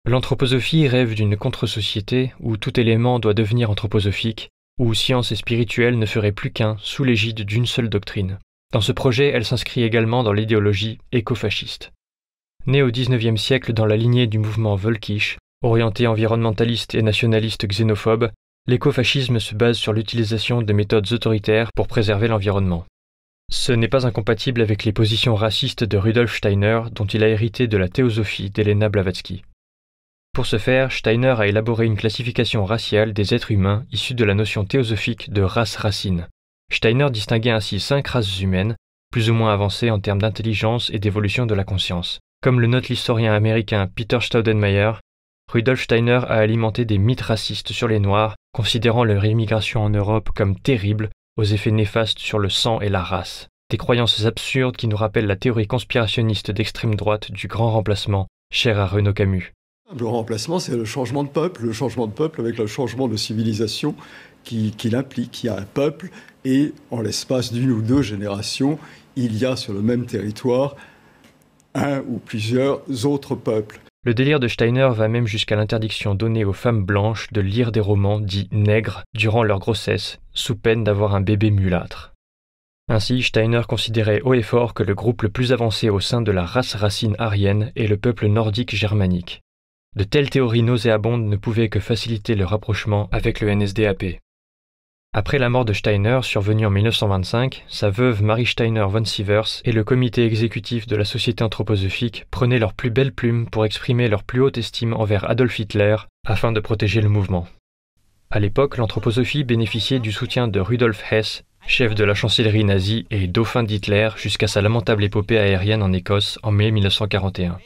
L'anthroposophie rêve d'une contre-société où tout élément doit devenir anthroposophique, où science et spirituel ne feraient plus qu'un sous l'égide d'une seule doctrine. Dans ce projet, elle s'inscrit également dans l'idéologie écofasciste. Née au XIXe siècle dans la lignée du mouvement Völkisch, orienté environnementaliste et nationaliste xénophobe, l'écofascisme se base sur l'utilisation de méthodes autoritaires pour préserver l'environnement. Ce n'est pas incompatible avec les positions racistes de Rudolf Steiner, dont il a hérité de la théosophie d'Helena Blavatsky. Pour ce faire, Steiner a élaboré une classification raciale des êtres humains issue de la notion théosophique de race-racine. Steiner distinguait ainsi 5 races humaines, plus ou moins avancées en termes d'intelligence et d'évolution de la conscience. Comme le note l'historien américain Peter Staudenmayer, Rudolf Steiner a alimenté des mythes racistes sur les Noirs, considérant leur immigration en Europe comme terrible, aux effets néfastes sur le sang et la race. Des croyances absurdes qui nous rappellent la théorie conspirationniste d'extrême droite du grand remplacement, chère à Renaud Camus. Le remplacement, c'est le changement de peuple avec le changement de civilisation qu'il implique. Il y a un peuple et en l'espace d'une ou 2 générations, il y a sur le même territoire un ou plusieurs autres peuples. Le délire de Steiner va même jusqu'à l'interdiction donnée aux femmes blanches de lire des romans dits nègres durant leur grossesse, sous peine d'avoir un bébé mulâtre. Ainsi, Steiner considérait haut et fort que le groupe le plus avancé au sein de la race racine aryenne est le peuple nordique germanique. De telles théories nauséabondes ne pouvaient que faciliter le rapprochement avec le NSDAP. Après la mort de Steiner, survenue en 1925, sa veuve Marie Steiner von Sievers et le comité exécutif de la Société anthroposophique prenaient leurs plus belles plumes pour exprimer leur plus haute estime envers Adolf Hitler afin de protéger le mouvement. À l'époque, l'anthroposophie bénéficiait du soutien de Rudolf Hess, chef de la chancellerie nazie et dauphin d'Hitler jusqu'à sa lamentable épopée aérienne en Écosse en mai 1941.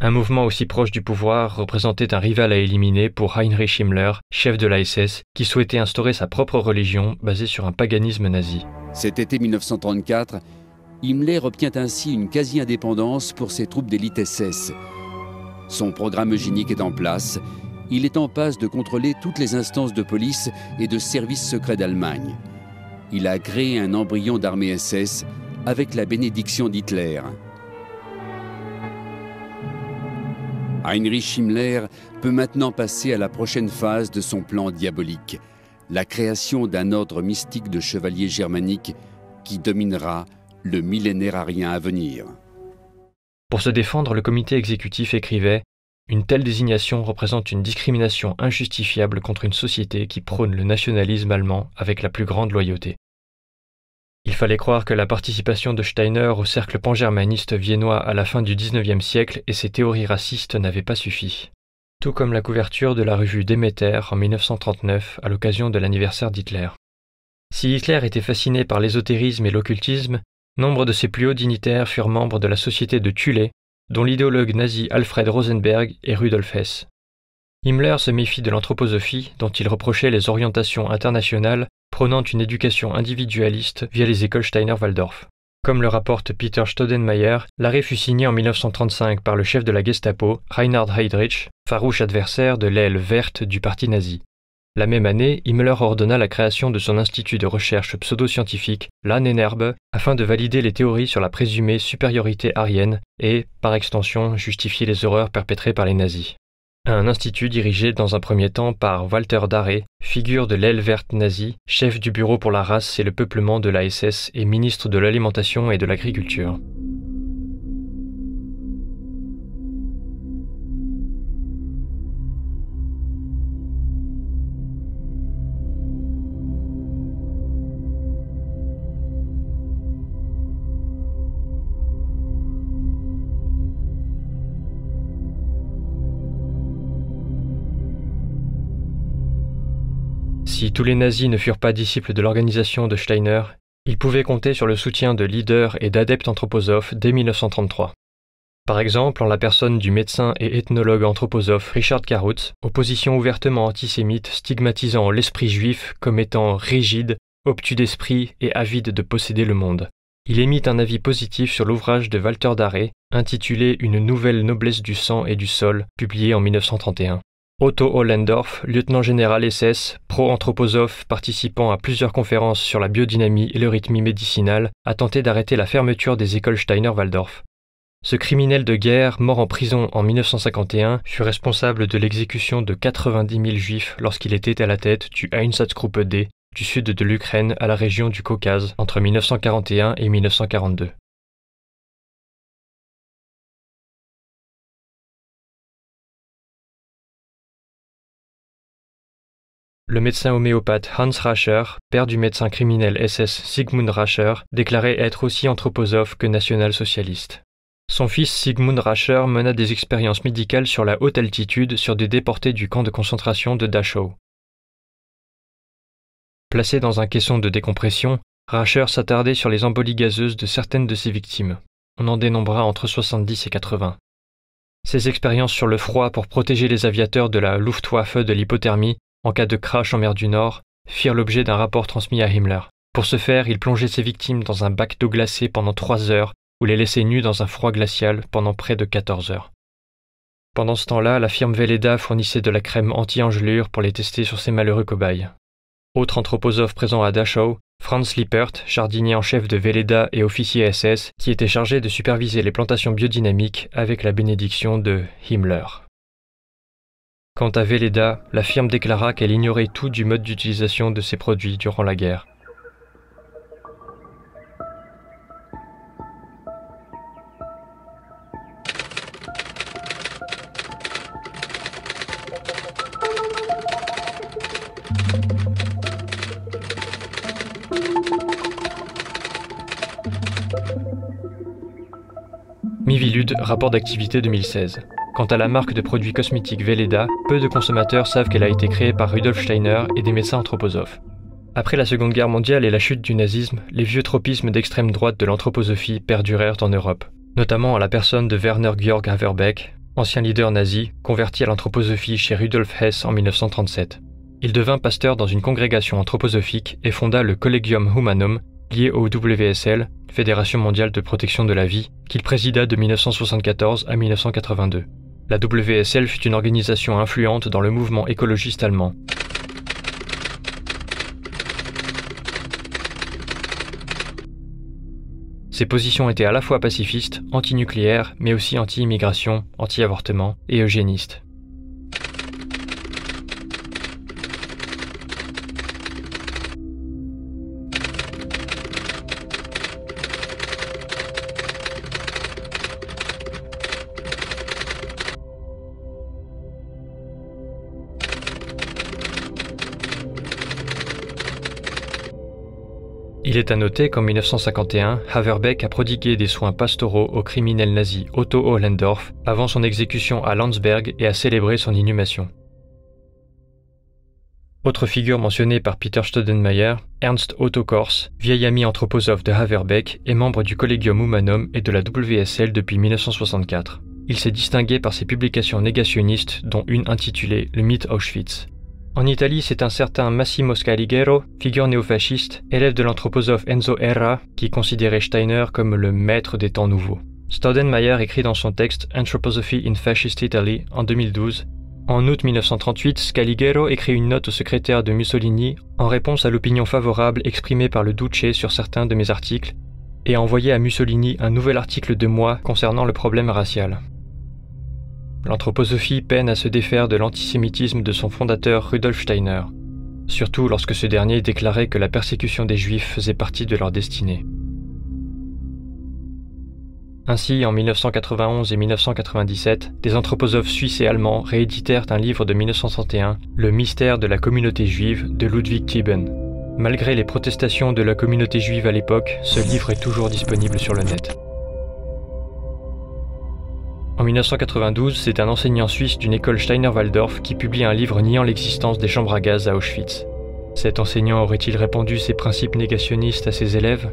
Un mouvement aussi proche du pouvoir représentait un rival à éliminer pour Heinrich Himmler, chef de la SS, qui souhaitait instaurer sa propre religion basée sur un paganisme nazi. Cet été 1934, Himmler obtient ainsi une quasi-indépendance pour ses troupes d'élite SS. Son programme eugénique est en place. Il est en passe de contrôler toutes les instances de police et de services secrets d'Allemagne. Il a créé un embryon d'armée SS avec la bénédiction d'Hitler. Heinrich Himmler peut maintenant passer à la prochaine phase de son plan diabolique, la création d'un ordre mystique de chevaliers germaniques qui dominera le millénaire arien à venir. Pour se défendre, le comité exécutif écrivait « Une telle désignation représente une discrimination injustifiable contre une société qui prône le nationalisme allemand avec la plus grande loyauté. » Il fallait croire que la participation de Steiner au cercle pangermaniste viennois à la fin du XIXe siècle et ses théories racistes n'avaient pas suffi. Tout comme la couverture de la revue Demeter en 1939 à l'occasion de l'anniversaire d'Hitler. Si Hitler était fasciné par l'ésotérisme et l'occultisme, nombre de ses plus hauts dignitaires furent membres de la société de Thule, dont l'idéologue nazi Alfred Rosenberg et Rudolf Hess. Himmler se méfie de l'anthroposophie, dont il reprochait les orientations internationales, prônant une éducation individualiste via les écoles Steiner-Waldorf. Comme le rapporte Peter Staudenmayer, l'arrêt fut signé en 1935 par le chef de la Gestapo, Reinhard Heydrich, farouche adversaire de l'aile verte du parti nazi. La même année, Himmler ordonna la création de son institut de recherche pseudo-scientifique, l'Ahnenerbe, afin de valider les théories sur la présumée supériorité aryenne et, par extension, justifier les horreurs perpétrées par les nazis. Un institut dirigé dans un premier temps par Walter Darré, figure de l'aile verte nazie, chef du bureau pour la race et le peuplement de la SS et ministre de l'Alimentation et de l'Agriculture. Si tous les nazis ne furent pas disciples de l'organisation de Steiner, ils pouvaient compter sur le soutien de leaders et d'adeptes anthroposophes dès 1933. Par exemple, en la personne du médecin et ethnologue anthroposophe Richard Carutz, opposition ouvertement antisémite stigmatisant l'esprit juif comme étant rigide, obtus d'esprit et avide de posséder le monde. Il émit un avis positif sur l'ouvrage de Walter Darré, intitulé « Une nouvelle noblesse du sang et du sol », publié en 1931. Otto Ollendorf, lieutenant-général SS, pro-anthroposophe participant à plusieurs conférences sur la biodynamie et l'eurythmie médicinale, a tenté d'arrêter la fermeture des écoles Steiner-Waldorf. Ce criminel de guerre, mort en prison en 1951, fut responsable de l'exécution de 90 000 juifs lorsqu'il était à la tête du Einsatzgruppe D du sud de l'Ukraine à la région du Caucase entre 1941 et 1942. Le médecin homéopathe Hans Rascher, père du médecin criminel SS Sigmund Rascher, déclarait être aussi anthroposophe que national-socialiste. Son fils Sigmund Rascher mena des expériences médicales sur la haute altitude sur des déportés du camp de concentration de Dachau. Placé dans un caisson de décompression, Rascher s'attardait sur les embolies gazeuses de certaines de ses victimes. On en dénombra entre 70 et 80. Ses expériences sur le froid pour protéger les aviateurs de la Luftwaffe de l'hypothermie en cas de crash en mer du Nord, firent l'objet d'un rapport transmis à Himmler. Pour ce faire, il plongeait ses victimes dans un bac d'eau glacée pendant 3 heures ou les laissait nus dans un froid glacial pendant près de 14 heures. Pendant ce temps-là, la firme Veleda fournissait de la crème anti-engelure pour les tester sur ces malheureux cobayes. Autre anthroposophe présent à Dachau, Franz Lippert, jardinier en chef de Veleda et officier SS, qui était chargé de superviser les plantations biodynamiques avec la bénédiction de Himmler. Quant à Veleda, la firme déclara qu'elle ignorait tout du mode d'utilisation de ces produits durant la guerre. Miviludes, rapport d'activité 2016. Quant à la marque de produits cosmétiques Veleda, peu de consommateurs savent qu'elle a été créée par Rudolf Steiner et des médecins anthroposophes. Après la Seconde Guerre mondiale et la chute du nazisme, les vieux tropismes d'extrême droite de l'anthroposophie perdurèrent en Europe, notamment en la personne de Werner Georg Haverbeck, ancien leader nazi, converti à l'anthroposophie chez Rudolf Hess en 1937. Il devint pasteur dans une congrégation anthroposophique et fonda le Collegium Humanum, lié au WSL, Fédération mondiale de protection de la vie, qu'il présida de 1974 à 1982. La WSL fut une organisation influente dans le mouvement écologiste allemand. Ses positions étaient à la fois pacifistes, anti-nucléaires, mais aussi anti-immigration, anti-avortement et eugénistes. Il est à noter qu'en 1951, Haverbeck a prodigué des soins pastoraux au criminel nazi Otto Ohlendorf avant son exécution à Landsberg et a célébré son inhumation. Autre figure mentionnée par Peter Staudenmayer, Ernst Otto Kors, vieil ami anthroposophe de Haverbeck et membre du Collegium Humanum et de la WSL depuis 1964. Il s'est distingué par ses publications négationnistes, dont une intitulée « Le mythe Auschwitz ». En Italie, c'est un certain Massimo Scaligero, figure néofasciste, élève de l'anthroposophe Enzo Erra, qui considérait Steiner comme le maître des temps nouveaux. Staudenmayer écrit dans son texte Anthroposophy in Fascist Italy en 2012. En août 1938, Scaligero écrit une note au secrétaire de Mussolini en réponse à l'opinion favorable exprimée par le Duce sur certains de mes articles et a envoyé à Mussolini un nouvel article de moi concernant le problème racial. L'anthroposophie peine à se défaire de l'antisémitisme de son fondateur Rudolf Steiner, surtout lorsque ce dernier déclarait que la persécution des Juifs faisait partie de leur destinée. Ainsi, en 1991 et 1997, des anthroposophes suisses et allemands rééditèrent un livre de 1961, Le mystère de la communauté juive de Ludwig Thieben. Malgré les protestations de la communauté juive à l'époque, ce livre est toujours disponible sur le net. En 1992, c'est un enseignant suisse d'une école Steiner-Waldorf qui publie un livre niant l'existence des chambres à gaz à Auschwitz. Cet enseignant aurait-il répandu ses principes négationnistes à ses élèves ?